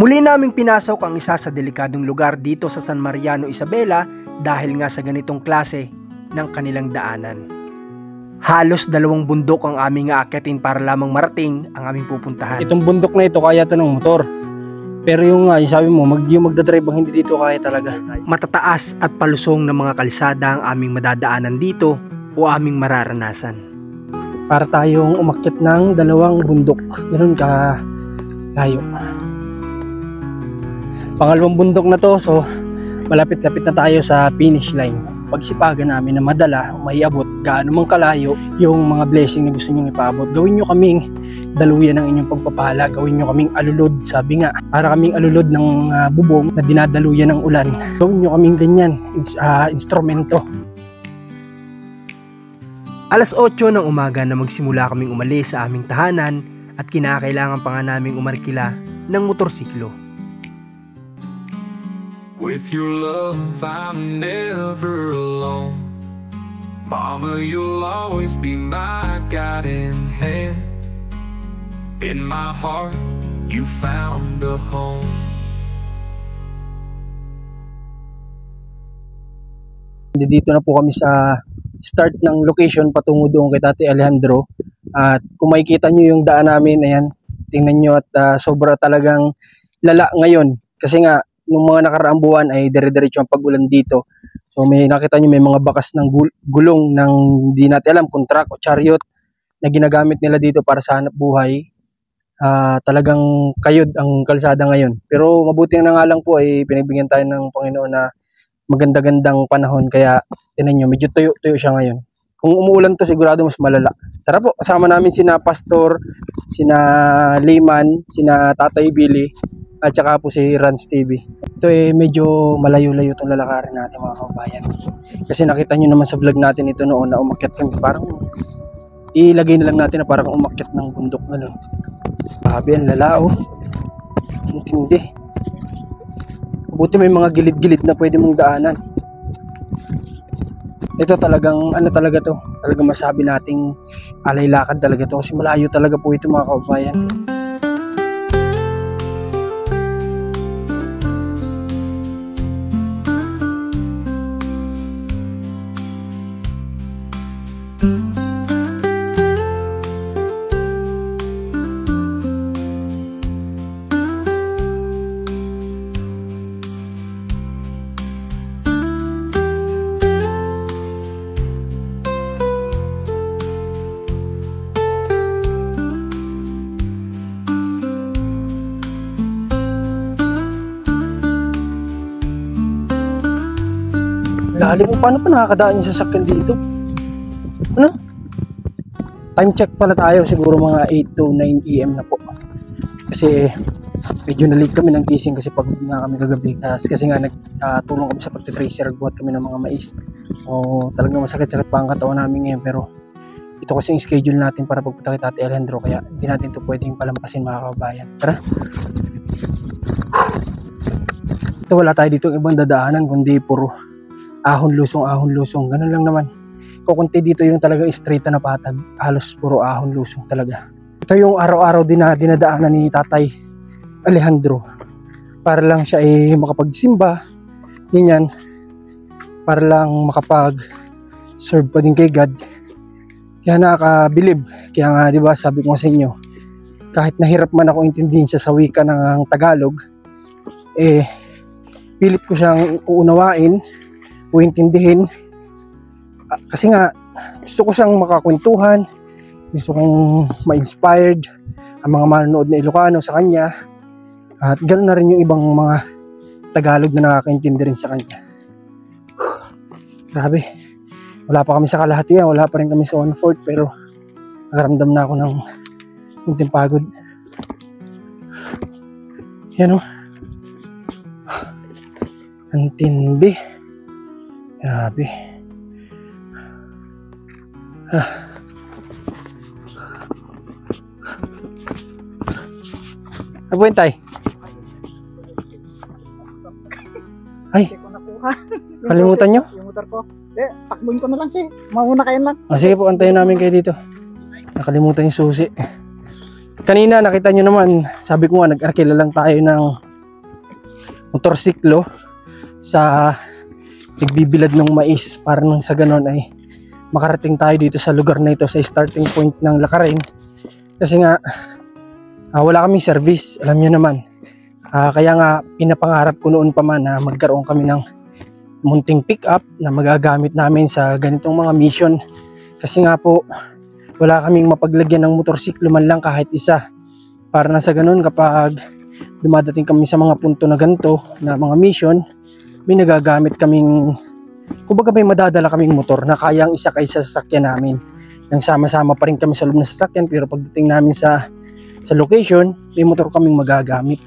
Muli naming pinasok ang isa sa delikadong lugar dito sa San Mariano, Isabela dahil nga sa ganitong klase ng kanilang daanan. Halos 2 bundok ang aming aakyatin para lamang marating ang aming pupuntahan. Itong bundok na ito kaya ito ng motor. Pero yung sabi mo, yung magdadrive ang hindi dito kaya talaga. Matataas at palusong na mga kalsada ang aming madadaanan dito o aming mararanasan. Para tayong umakyat ng 2 bundok. Ganun ka layo. Pangalawang bundok na to, so malapit-lapit na tayo sa finish line. Pagsipagan namin na madala, maiabot gaano mang kalayo yung mga blessing na gusto nyong ipaabot. Gawin nyo kaming daluyan ng inyong pagpapala. Gawin nyo kaming alulod, sabi nga. Para kaming alulod ng bubong na dinadaluyan ng ulan. Gawin nyo kaming ganyan, instrumento. Alas 8 ng umaga na magsimula kaming umalis sa aming tahanan at kinakailangan pa nga naming umarkila ng motorsiklo. With your love, I'm never alone. Mama, you'll always be my guiding hand. In my heart, you found a home. Dito na po kami sa start ng location patungo doon kay Tatay Alejandro. At kung makikita nyo yung daan namin, ayan, tingnan nyo at sobra talagang lala ngayon. Kasi nga, nung mga nakaraang buwan ay dire-diretso ang pag-ulan dito. So may nakita nyo may mga bakas ng gulong ng di natin alam kung truck o chariot na ginagamit nila dito para sa hanap buhay. Talagang kayod ang kalsada ngayon. Pero mabuti na nga lang po ay pinagbigyan tayo ng Panginoon na maganda-gandang panahon. Kaya tinan nyo, medyo tuyo-tuyo siya ngayon. Kung umuulan to sigurado mas malala. Tara po, kasama namin sina Pastor, sina Lehman, sina Tatay Billy, at saka po si Rans TV. Ito medyo malayo-layo itong lalakarin natin mga kabayan. Kasi nakita nyo naman sa vlog natin ito noon na umakyat kami. Parang ilagay na lang natin na parang umakyat ng bundok. Sabi ang lalao. Intindi. Buti may mga gilid-gilid na pwede mong daanan. Ito talagang talaga to. Talagang masabi nating alay lakad talaga to. Kasi malayo talaga po ito mga kabayan. Lalim mo, paano pa nakakadaan yung sasakyan dito? Ano? Time check pala tayo, siguro mga 8 to 9 AM na po. Kasi medyo na-late kami ng gising kasi pagod na kami kagabi. Kasi nga nagtulong kami sa pagtitracer, buhat kami ng mga mais. Talagang masakit-sakit pa ang katawan namin ngayon. Pero ito kasi yung schedule natin para pagpunta kay Tatay Alejandro. Kaya hindi natin ito pwedeng palampasin mga kabayan. Tara! Ito wala tayo dito ibang dadaanan kundi puro ahon lusong, ganun lang naman. Kukunti dito yung talaga straight na patag, halos puro ahon lusong talaga. Ito yung araw-araw din na dinadaanan ni Tatay Alejandro para lang siya makapagsimba, ganyan, para lang makapag-serve pa din kay God. Kaya nakakabilib. Kaya nga, di ba, sabi ko sa inyo, kahit nahirap man ako intindihin siya sa wika ng Tagalog, pilit ko siyang uunawain o intindihin kasi nga gusto ko siyang makakwentuhan, gusto kong ma-inspired ang mga manonood na Ilocano sa kanya at ganoon na rin yung ibang mga Tagalog na nakakaintindi rin sa kanya. Grabe, wala pa kami sa kalahatian, wala pa rin kami sa 1/4 pero nakaramdam na ako ng kunting pagod. Yan ang tindi. Grabe. Ano po yun, Tay? Ay, kalimutan nyo? Yung motor ko. Takbuhin ko na lang siya. Mauna kayo lang. Sige po, antayin namin kayo dito. Nakalimutan yung susi. Kanina nakita nyo naman, sabi ko nga nag-arkila lang tayo ng motorsiklo sa nagbibilad ng mais para nang sa ganon ay makarating tayo dito sa lugar na ito, sa starting point ng lakarin. Kasi nga wala kaming service, alam niyo naman. Kaya nga pinapangarap ko noon pa man na magkaroon kami ng munting pick up na magagamit namin sa ganitong mga mission. Kasi nga po wala kaming mapaglagyan ng motorsiklo man lang kahit isa, para na sa ganun kapag dumadating kami sa mga punto na ganito na mga mission, may nagagamit kaming, kumbaga may madadala kaming motor na kayang isakay sa sasakyan namin. Nang sama-sama pa rin kami sa loob ng sasakyan, pero pagdating namin sa location, may motor kaming magagamit.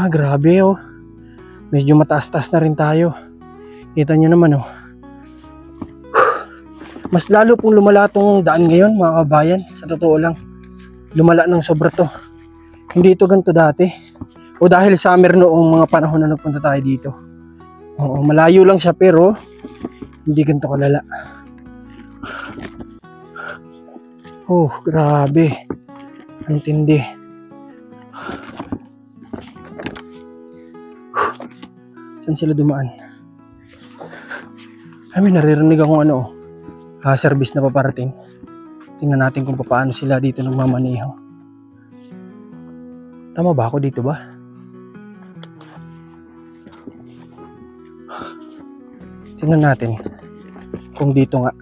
Grabe oh. Medyo mataas-taas na rin tayo. Kita nyo naman oh. Mas lalo pong lumala tong daan ngayon mga kabayan. Sa totoo lang, lumala ng sobra to. Hindi ito ganito dati. O dahil summer noong mga panahon na nagpunta tayo dito. Oo, malayo lang siya pero hindi ganito kalala. Oh, grabe. Ang tindi. Saan sila dumaan? May naririnig akong service na paparating. Tingnan natin kung paano sila dito nagmamaneho. Tama ba ako dito ba? Tingnan natin kung dito nga.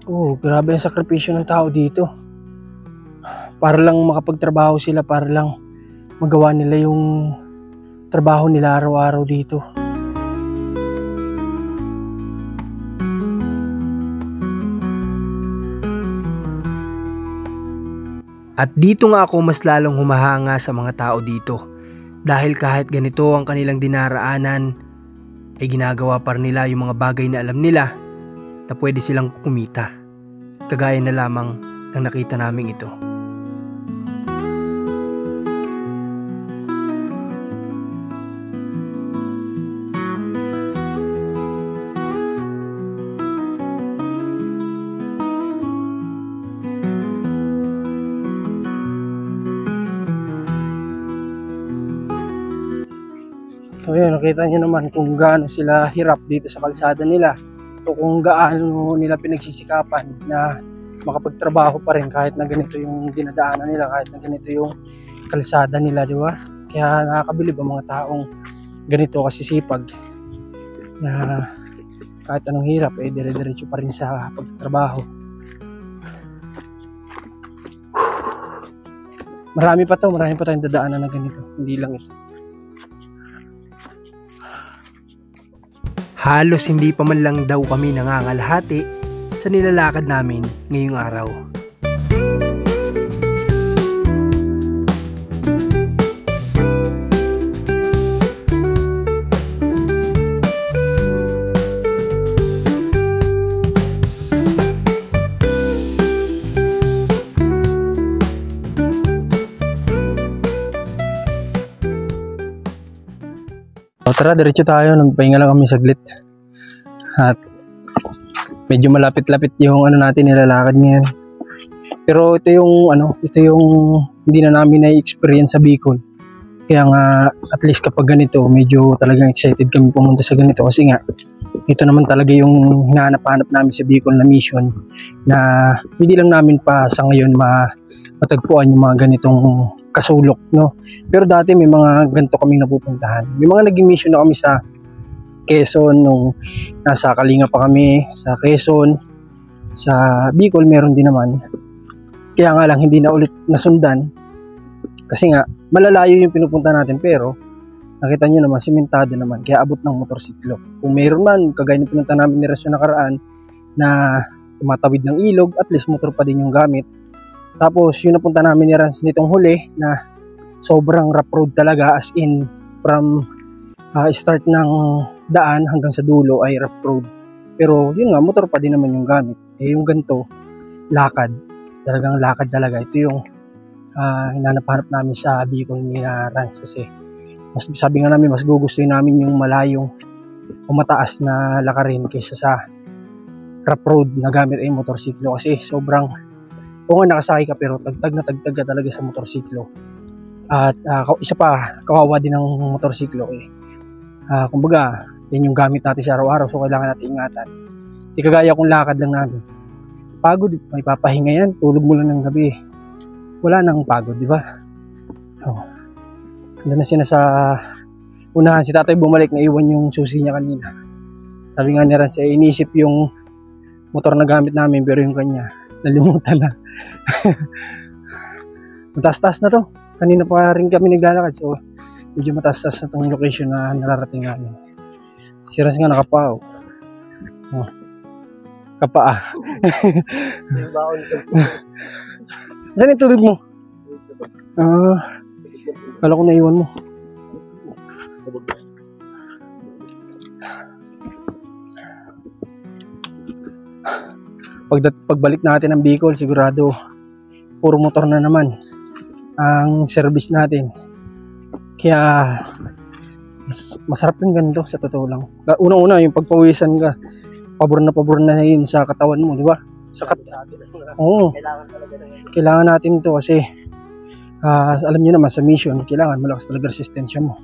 Oh, grabe ang sakripisyo ng tao dito. Para lang makapagtrabaho sila, para lang magawa nila yung trabaho nila araw-araw dito. At dito nga ako mas lalong humahanga sa mga tao dito. Dahil kahit ganito ang kanilang dinaraanan, ay ginagawa pa rin nila yung mga bagay na alam nila na pwede silang kumita. Kagaya na lamang ng nakita namin ito. So yun, nakita nyo naman kung gaano sila hirap dito sa kalsada nila o kung gaano nila pinagsisikapan na makapagtrabaho pa rin kahit na ganito yung dinadaanan nila, kahit na ganito yung kalsada nila, di ba? Kaya nakakabilib ang mga taong ganito kasisipag na kahit anong hirap dire-diretso pa rin sa pagtatrabaho. Marami pa tayong dadaanan na ganito, hindi lang ito. Halos hindi pa man lang daw kami nangangalahati sa nilalakad namin ngayong araw. Tara, diretso tayo. Nagpahinga lang kami saglit. At medyo malapit-lapit yung natin nilalakad ngayon. Pero ito yung hindi na namin na-experience sa Bicol. Kaya nga at least kapag ganito, medyo talagang excited kami pumunta sa ganito kasi nga ito naman talaga yung hinahanap-hanap namin sa Bicol na mission na hindi lang namin pa sa ngayon matagpuan yung mga ganitong kasulok, no? Pero dati may mga ganito kaming napupuntahan. May mga naging mission na kami sa Quezon nung nasa Kalinga pa kami, sa Quezon, sa Bicol meron din naman. Kaya nga lang hindi na ulit nasundan kasi nga malalayo yung pinupunta natin, pero nakita nyo naman simentado naman kaya abot ng motorsiklo. Kung mayroon man kagaya ng pinunta namin ni Reso nakaraan na tumatawid ng ilog, at least motor pa din yung gamit. Tapos yung napunta namin ni Rans nitong huli na sobrang rough road talaga, as in from start ng daan hanggang sa dulo ay rough road. Pero yun nga, motor pa din naman yung gamit. Yung ganito, lakad. Talagang lakad talaga. Ito yung hinanap-hanap namin sa Bicol ni Rans kasi sabi nga namin mas gugustuhin namin yung malayong o mataas na lakarin kaysa sa rough road na gamit ay motorsiklo kasi sobrang, kung nakasakay ka pero tagtag na tagtag ka talaga sa motorsiklo, At isa pa, kawawa din ng motorsiklo eh. Kumbaga, yan yung gamit natin sa araw-araw, so kailangan natin ingatan. Di kagaya kung lakad lang namin. Pagod, may papahinga yan, tulog mo lang ng gabi. Wala nang pagod, di ba? Doon na sila sa unahan. Si tatay bumalik, naiwan yung susi niya kanina. Sabi nga ni Rans, inisip yung motor na gamit namin, pero yung kanya, nalimutan na. Mataas-taas na to. Kanina pa rin kami naglalakad, so medyo mataas-taas na itong location na nararating namin. Si Rans nga nakapao. Kapaa. Saan yung tubig mo? Kala ko naiwan mo. Pagbalik natin ng Bicol, sigurado puro motor na naman ang service natin. Kaya masarap yung ganito sa totoo lang. Una-una yung pagpawisan ka, pabor na yun sa katawan mo, di ba? Oo. Kailangan natin to kasi alam niyo naman sa mission, kailangan malakas talaga resistensya mo.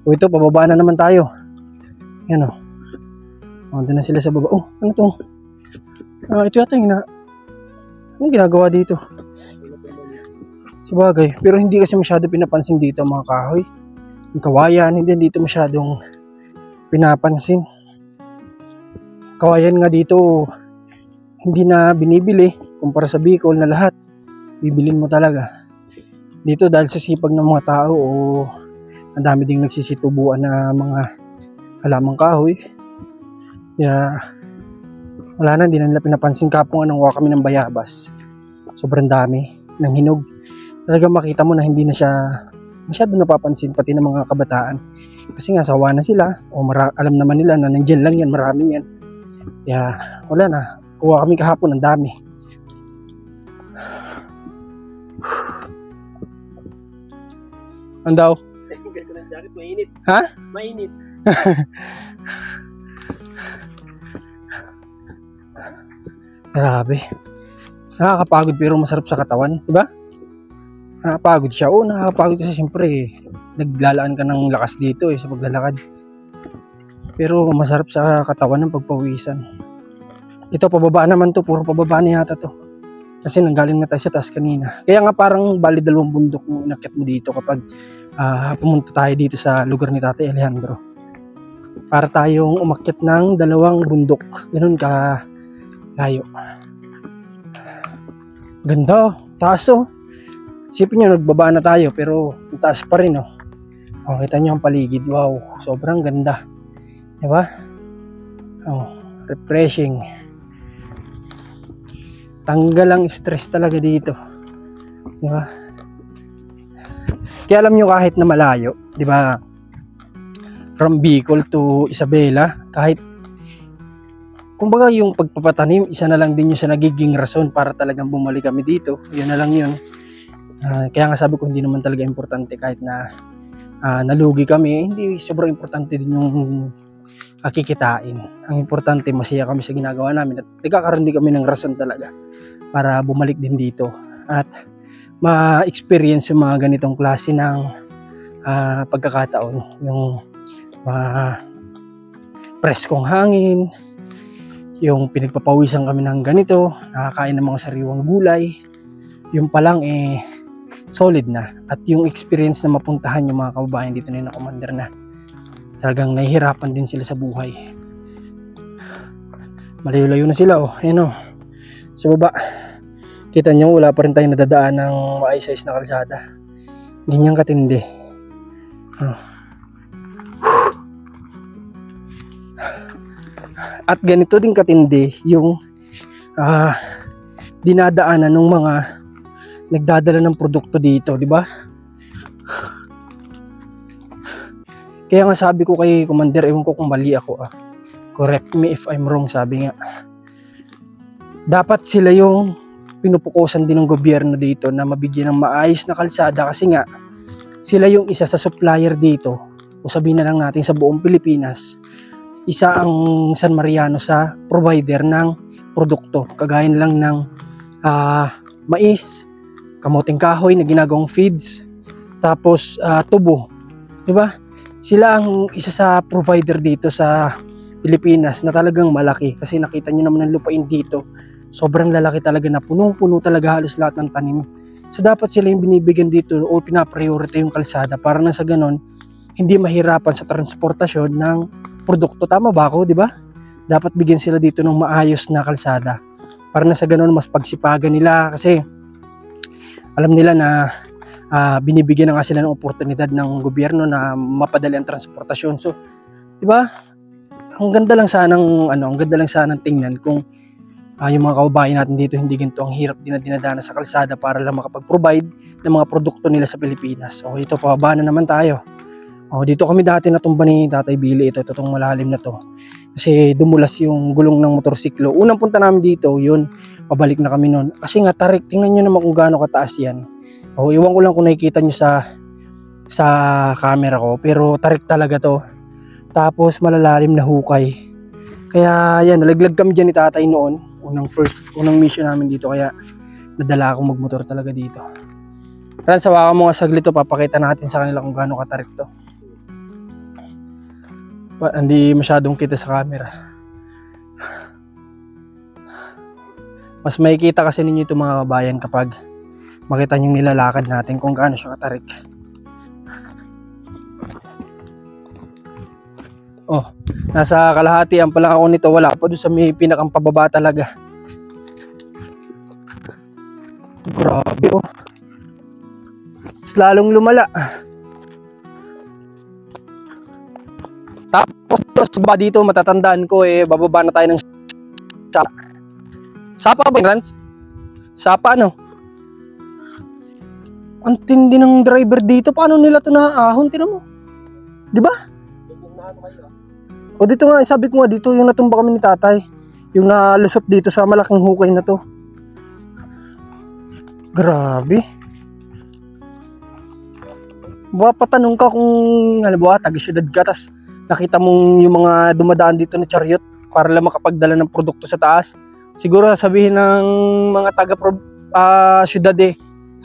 O ito, pababa na naman tayo. Yan o. Doon na sila sa baba. Ano to? Ito yata yung anong ginagawa dito? Sabagay, pero hindi kasi masyado pinapansin dito mga kahoy. Yung kawayan, hindi dito masyadong pinapansin. Kawayan nga dito, hindi na binibili kumpara sa Bicol na lahat. Bibilin mo talaga. Dito dahil sa sipag ng mga tao o ang dami ding nagsisitubuan na mga halamang kahoy. Kaya wala na, hindi na nila pinapansin. Kapong anong kami ng bayabas. Sobrang dami ng hinog. Talaga makita mo na hindi na siya masyado napapansin pati ng mga kabataan. Kasi nga sawa na sila o alam naman nila na nandyan lang yan, maraming yan. Kaya wala na. Kuha kami kahapon, ang dami. Andaw? Mainit. Ha? Mainit. Grabe. Nakakapagod pero masarap sa katawan, di ba? Nakakapagod siya. Nakakapagod kasi siyempre naglalaan ka ng lakas dito sa paglalakad. Pero masarap sa katawan ng pagpawisan. Ito, pababa naman to. Puro pababa na yata to. Kasi nanggaling na tayo sa taas kanina. Kaya nga parang bali 2 bundok yung inakyat mo dito kapag pumunta tayo dito sa lugar ni Tatay Alejandro. Para tayong umakyat ng 2 bundok. Ganun ka layo. Ganda, taas oh. Isipin nyo, nagbaba na tayo pero taas pa rin oh. Kita nyo ang paligid. Wow, sobrang ganda. Diba? Refreshing. Tanggal ang stress talaga dito. Diba? Kaya alam nyo kahit na malayo, diba? From Bicol to Isabela, kahit kumbaga yung pagpapatanim, isa na lang din yung sa nagiging rason para talagang bumalik kami dito. Yun na lang yun. Kaya nga sabi ko hindi naman talaga importante kahit na nalugi kami. Hindi sobrang importante din yung kikitain. Ang importante masaya kami sa ginagawa namin at nagkakaroon din kami ng rason talaga para bumalik din dito at ma-experience yung mga ganitong klase ng pagkakataon. Yung preskong hangin, yung pinagpapawisan kami ng ganito, nakakain ng mga sariwang gulay, yung palang solid na. At yung experience na mapuntahan yung mga kababayan dito na commander na talagang nahihirapan din sila sa buhay. Malayo-layo na sila sa baba. Kita nyo, wala pa rin tayong nadadaan ng maayos-ayos na kalsada. Ganyan katindi. At ganito din katindi yung dinadaanan ng mga nagdadala ng produkto dito, di ba? Kaya nga sabi ko kay Commander, ewan ko kung mali ako correct me if I'm wrong, sabi nga dapat sila yung pinupukusan din ng gobyerno dito na mabigyan ng maayos na kalsada kasi nga sila yung isa sa supplier dito o sabihin na lang natin sa buong Pilipinas. Isa ang San Mariano sa provider ng produkto kagaya lang ng mais, kamuting kahoy na ginagawang feeds, tapos tubo. Diba? Sila ang isa sa provider dito sa Pilipinas na talagang malaki. Kasi nakita nyo naman ang lupain dito. Sobrang lalaki talaga na punong-puno talaga halos lahat ng tanim. So dapat sila yung binibigyan dito o pinapriority yung kalsada para na sa ganon hindi mahirapan sa transportasyon ng produkto. Tama ba ako, di ba? Dapat bigyan sila dito ng maayos na kalsada para na sa ganon mas pagsipagan nila kasi alam nila na binibigyan na nga sila ng oportunidad ng gobyerno na mapadali ang transportasyon. So, di ba? Ang ganda lang sanang tingnan kung yung mga kababayan natin dito hindi ganito ang hirap dinadana sa kalsada para lang makapag-provide ng mga produkto nila sa Pilipinas. O ito, pababa na naman tayo. O dito kami dati natumba ni Tatay Billy, itong malalim na to. Kasi dumulas yung gulong ng motorsiklo. Unang punta namin dito, yun, pabalik na kami noon. Kasi nga tarik, tingnan nyo naman kung gaano kataas yan. O iwan ko lang kung nakikita nyo sa camera ko, pero tarik talaga to. Tapos malalalim na hukay. Kaya yan, nalaglag kami dyan ni Tatay noon. Unang mission namin dito, kaya nadala akong magmotor talaga dito. Kaya sawakan mo nga saglit to, papakita natin sa kanila kung gaano katarik to. Hindi masyadong kita sa camera. Mas makikita kasi ninyo itong mga kabayan kapag makita nyo nilalakad natin kung gaano siya katarik. Oh, nasa kalahatian pa lang ako nito, wala pa doon sa may pinakang pababa talaga. Grabe oh. Lalong lumala. Tapos ba dito matatandaan ko bababa na tayo ng sapa. Sapa ba yun, Rans? Sapa ano? Ang tindi ng driver dito. Paano nila ito naahon? Tinan mo. Diba? O dito nga, sabi ko nga dito yung natumba kami ni Tatay. Yung nalusot dito sa malaking hukay na to. Grabe. Patanong ka kung taga-syudad ka, tas nakita mong yung mga dumadaan dito na chariot para lang makapagdala ng produkto sa taas. Siguro sabihin ng mga taga-syudad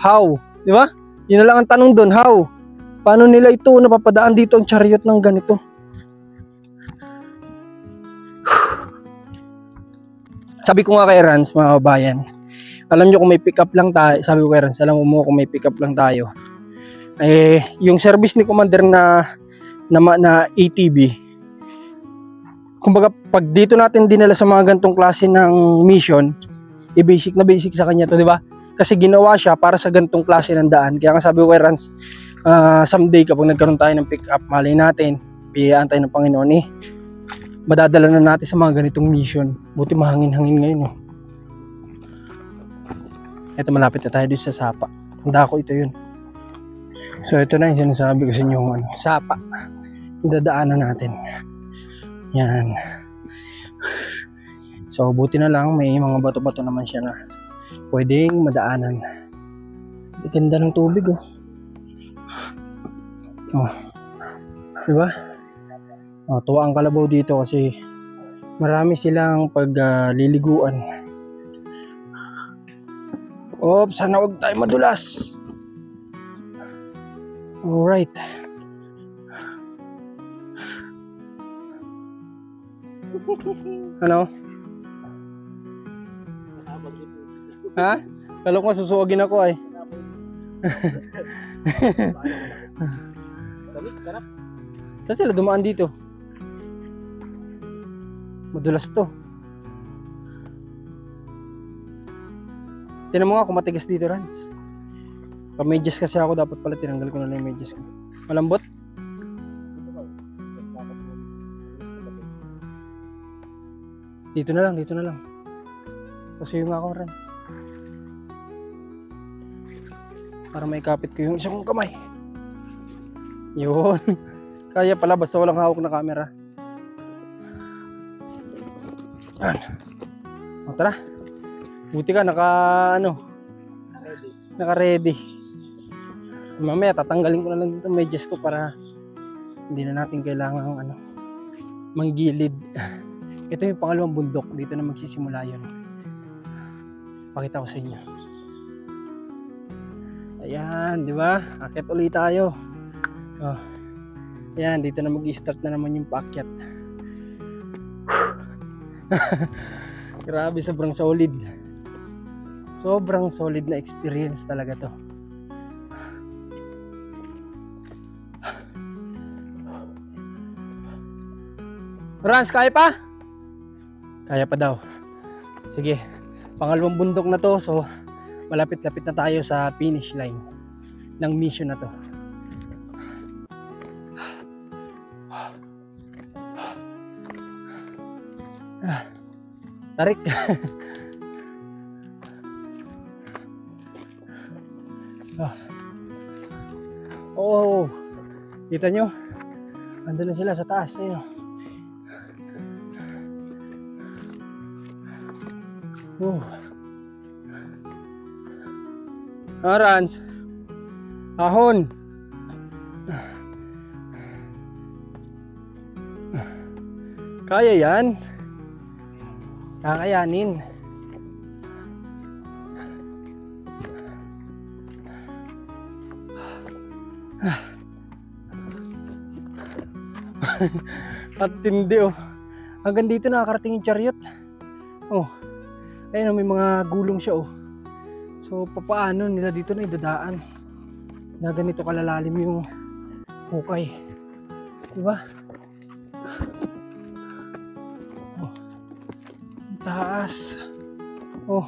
how? Di ba? Yun na lang ang tanong doon, how? Paano nila ito napapadaan dito ang chariot ng ganito? Sabi ko nga kay Rans, mga kabayan, alam nyo kung may pick up lang tayo, sabi ko kay Rans, alam mo kung may pick up lang tayo, yung service ni Commander na ATV, kumbaga pag dito natin dinala sa mga gantong klase ng mission, basic na basic sa kanya to, di ba? Kasi ginawa siya para sa gantong klase ng daan. Kaya nga sabi ko kay Rans, someday kapag nagkaroon tayo ng pick up, malay natin, biyayaan tayo ng Panginoon madadala na natin sa mga ganitong mission. Buti mahangin-hangin ngayon Ito, malapit na tayo dito sa Sapa. Tanda ko ito yun. So ito na yung sinasabi ko sa inyo Sapa. Dadaanan natin. Yan. So buti na lang may mga bato-bato naman siya na pwedeng madaanan. Ganda ng tubig diba? Tuwa ang kalabaw dito kasi marami silang pagliliguan. Sana huwag tayo madulas. Alright. Ano? Ha? Kala ko susuwagin ako Saan sila dumaan dito? Madulas to. Tinan mo nga kung matigas dito, Rans. Medyas kasi ako, dapat pala tinanggal ko na yung medyas ko. Malambot? Dito na lang. Kasi yung ako, Rans. Para may kapit ko yung isa kong kamay. Yun. Kaya pala basta walang hawak na camera. Tara. Buti ka naka-ready. Mamaya tatanggalin ko na lang dito medyas ko para hindi na natin kailangan manggilid. Ito yung pangalawang bundok, dito na magsisimula yun. Pakita ko sa inyo. Ayan, di ba? Akyat ulit tayo. Oh. Ayan, dito na mag-i-start na naman yung paakyat. Grabe, sobrang solid. Sobrang solid na experience talaga to. Rans, kaya pa? Kaya pa daw. Sige, pangalawang bundok na to, so malapit-lapit na tayo sa finish line ng mission na to. Tarik. Oh, kita nyo? Andun na sila sa taas. Ayun. Oh. Rans. Ahon. Kaya yan. Kakayanin. At tindi oh. Hanggang dito nakakarating yung chariot. Oh. Ayun oh, may mga gulong siya oh. So papaano nila dito na idadaan? Na ganito kalalalim yung hukay. Diba? Oh. Taas. Oh.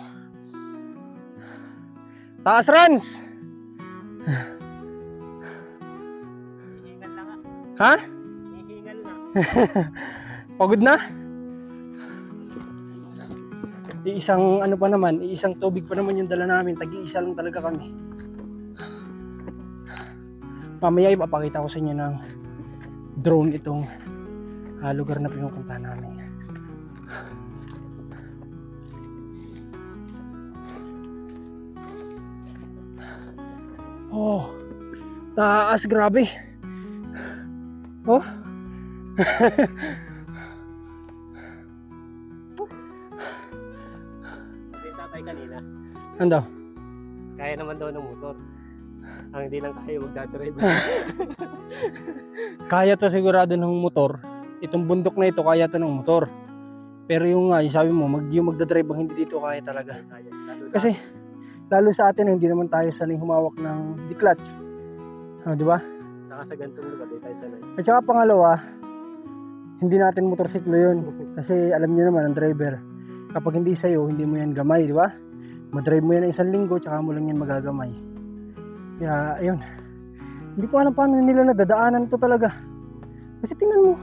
Taas, Rans! Hihingal na nga. Ha? Hihingal na. Pagod na? Iisang ano pa naman, iisang tubig pa naman yung dala namin. Tag-iisa lang talaga kami. Mamaya ipapakita ko sa inyo ng drone itong lugar na pinupunta namin. Oh, taas, grabe. Oh. Sabi tatay kanina, Ano? kaya naman daw ng motor. Ang hindi lang kaya magdadrive. Kaya to sigurado ng motor. Itong bundok na ito kaya to ng motor. Pero yung nga, yung sabi mo, yung magdadrive ang hindi dito kaya talaga. Kasi lalo sa atin, hindi naman tayo sanay humawak ng di-clutch. Di ba? Saka sa ganitong lugar, di tayo sanay. At saka pangalawa, hindi natin motorsiklo yun. Kasi alam niyo naman, ang driver, kapag hindi sa'yo, hindi mo yan gamay, di ba? Madrive mo yan ng 1 linggo, tsaka mo lang yan magagamay. Kaya, ayun. Hindi ko alam paano nila nadadaanan ito talaga. Kasi tingnan mo,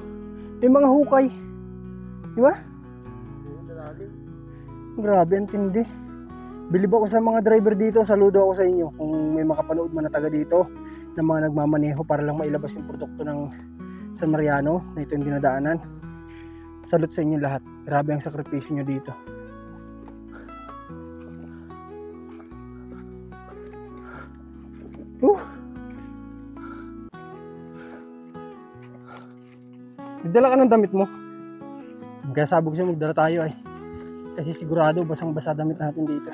may mga hukay. Di ba? Grabe, ang tindi. Bilib ako sa mga driver dito. Saludo ako sa inyo. Kung may makapanood man na taga dito na mga nagmamaneho para lang mailabas yung produkto ng San Mariano na ito yung dinadaanan. Salute sa inyo lahat. Grabe ang sakripisyo nyo dito. Magdala ka ng damit mo. Kaya sabi ko siya magdala tayo ay. Kasi sigurado basang-basa damit natin dito.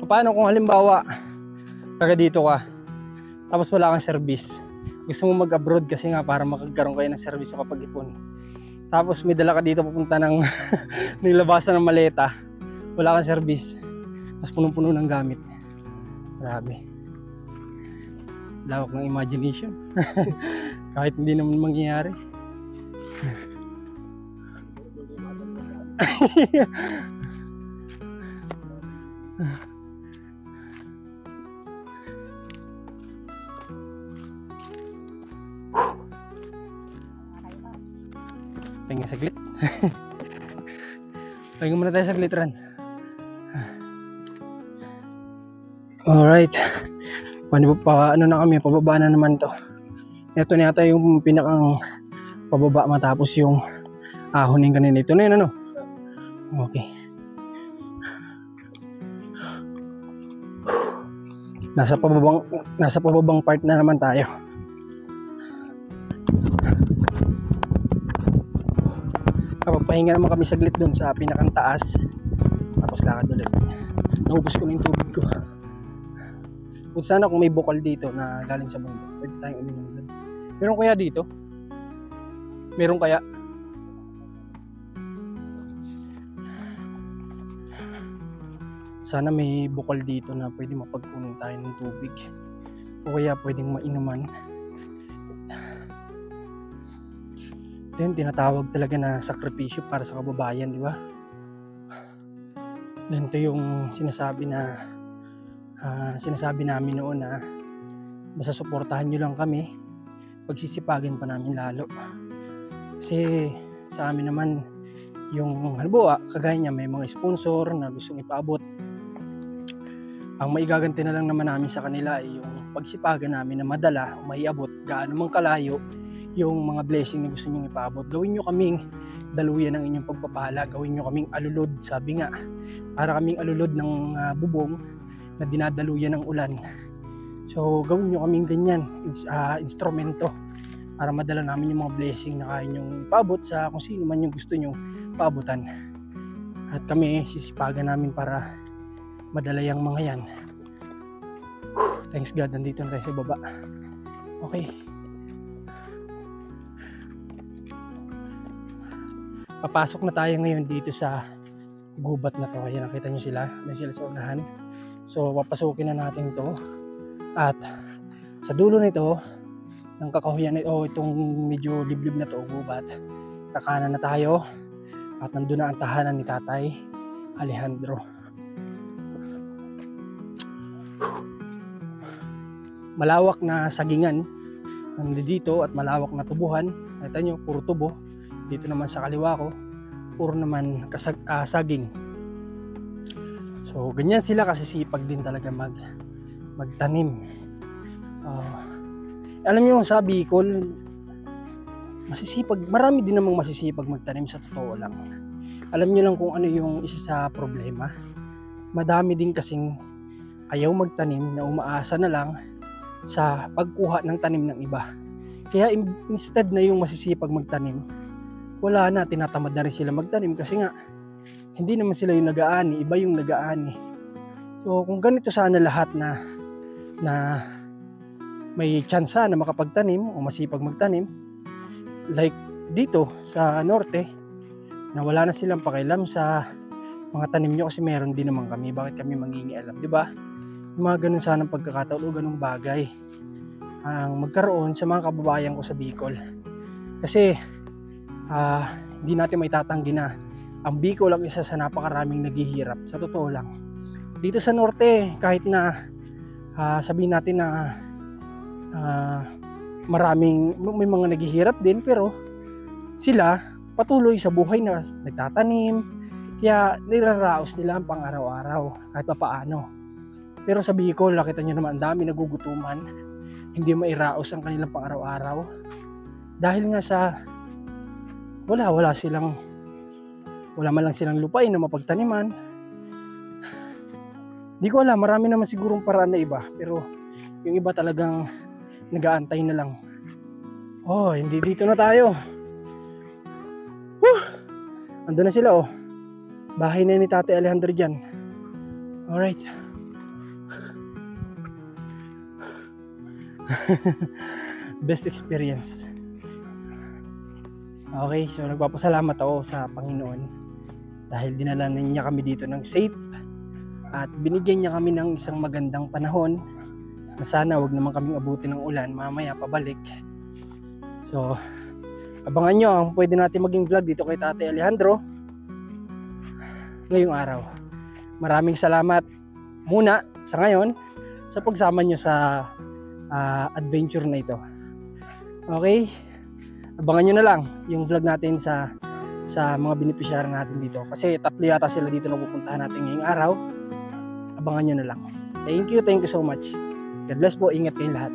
Paano kung halimbawa taga dito ka tapos wala kang service, gusto mo mag-abroad kasi nga para makagkaroon kayo ng service kapag ipon, tapos may dala ka dito papunta ng nilabasan ng maleta, wala kang service, tapos punong-puno ng gamit. Grabe, lawak ng imagination. Kahit hindi naman mangyayari. Pahinga saglit. Pahinga muna tayo saglit, Rans. Alright. Ano na kami, pababa na naman to. Ito na yata yung pinakang pababa matapos yung ahonin kanina. Ito na yun, ano? Okay. Nasa pababang part na naman tayo. Nagpahinga naman kami saglit doon sa pinakang taas. Tapos lakad ulit. Naubos ko na yung tubig ko. Kung sana kung may bukal dito na galing sa bundok, pwede tayong uminom doon. Meron kaya dito? Meron kaya? Sana may bukal dito na pwede mapagkunan tayo ng tubig. O kaya pwedeng mainuman. Ito yung tinatawag talaga na sakripisyo para sa kababayan, di ba? Ganito yung sinasabi namin noon na basta suportahan nyo lang kami, pagsisipagin pa namin lalo. Kasi sa amin naman, yung halimbawa, kagaya niya may mga sponsor na gustong ipaabot. Ang maigaganti na lang naman namin sa kanila ay yung pagsipagan namin na madala, maiabot, gaano mang kalayo, yung mga blessing na gusto nyo ipaabot. Gawin nyo kaming daluyan ng inyong pagpapala, gawin nyo kaming alulod, sabi nga, para kaming alulod ng bubong na dinadaluyan ng ulan. So gawin nyo kaming ganyan, instrumento, para madala namin yung mga blessing na kaya nyong ipaabot sa kung sino man yung gusto nyong paabutan. At kami sisipagan namin para madala yung mga yan. Thanks God, nandito na tayo sa baba. Okay. Papasok na tayo ngayon dito sa gubat na to. Ayan, nakita nyo sila. Doon sila sa unahan. So, papasukin na natin to. At sa dulo nito, ng kakahuyan na itong medyo liblib na to, gubat. Kakanan na tayo. At nandun na ang tahanan ni Tatay Alejandro. Malawak na sagingan nandito at malawak na tubuhan. Nakita nyo, puro tubo. Dito naman sa kaliwa ko, puro naman saging. So ganyan sila kasi sipag din talaga magtanim. Alam nyo sa Bicol, masisipag, marami din namang masisipag magtanim sa totoo lang. Alam nyo lang kung ano yung isa sa problema. Madami din kasing ayaw magtanim na umaasa na lang sa pagkuha ng tanim ng iba. Kaya instead na yung masisipag magtanim, wala na, tinatamad na rin sila magtanim kasi nga hindi naman sila yung nag-aani, iba yung nag-aani. So kung ganito sana lahat na may tsansa na makapagtanim o masipag magtanim, like dito sa norte, na wala na silang pakialam sa mga tanim nyo kasi meron din naman kami, bakit kami mangingialam, di ba? Mga ganun sanang pagkakataon o ganung bagay ang magkaroon sa mga kababayan ko sa Bicol. Kasi hindi natin may tatanggi na ang Bicol ang isa sa napakaraming naghihirap. Sa totoo lang, dito sa norte, kahit na sabihin natin na may mga naghihirap din, pero sila patuloy sa buhay na nagtatanim, kaya nilaraos nila ang pang-araw-araw kahit papaano. Pero sa Bicol, nakita nyo naman, ang dami nagugutuman, hindi mairaos ang kanilang pang-araw-araw dahil nga sa wala man lang silang lupain na mapagtaniman. Di ko alam, marami naman sigurong paraan na iba, pero yung iba talagang nag-aantay na lang. Oh, hindi dito na tayo. Ando na sila, oh. Bahay na ni Tatay Alejandro dyan. Alright. Best experience. Okay, so nagpapasalamat ako sa Panginoon dahil dinala niya kami dito ng safe at binigyan niya kami ng isang magandang panahon na sana wag naman kaming abutin ng ulan mamaya pabalik. So abangan nyo ang pwede natin maging vlog dito kay Tatay Alejandro ngayong araw. Maraming salamat muna sa ngayon sa pagsama nyo sa adventure na ito. Okay, abangan nyo na lang yung vlog natin sa mga beneficiary natin dito kasi 3 yata sila dito na pupuntahan natin ngayong araw. Abangan nyo na lang. Thank you so much. God bless po, ingat kayong lahat.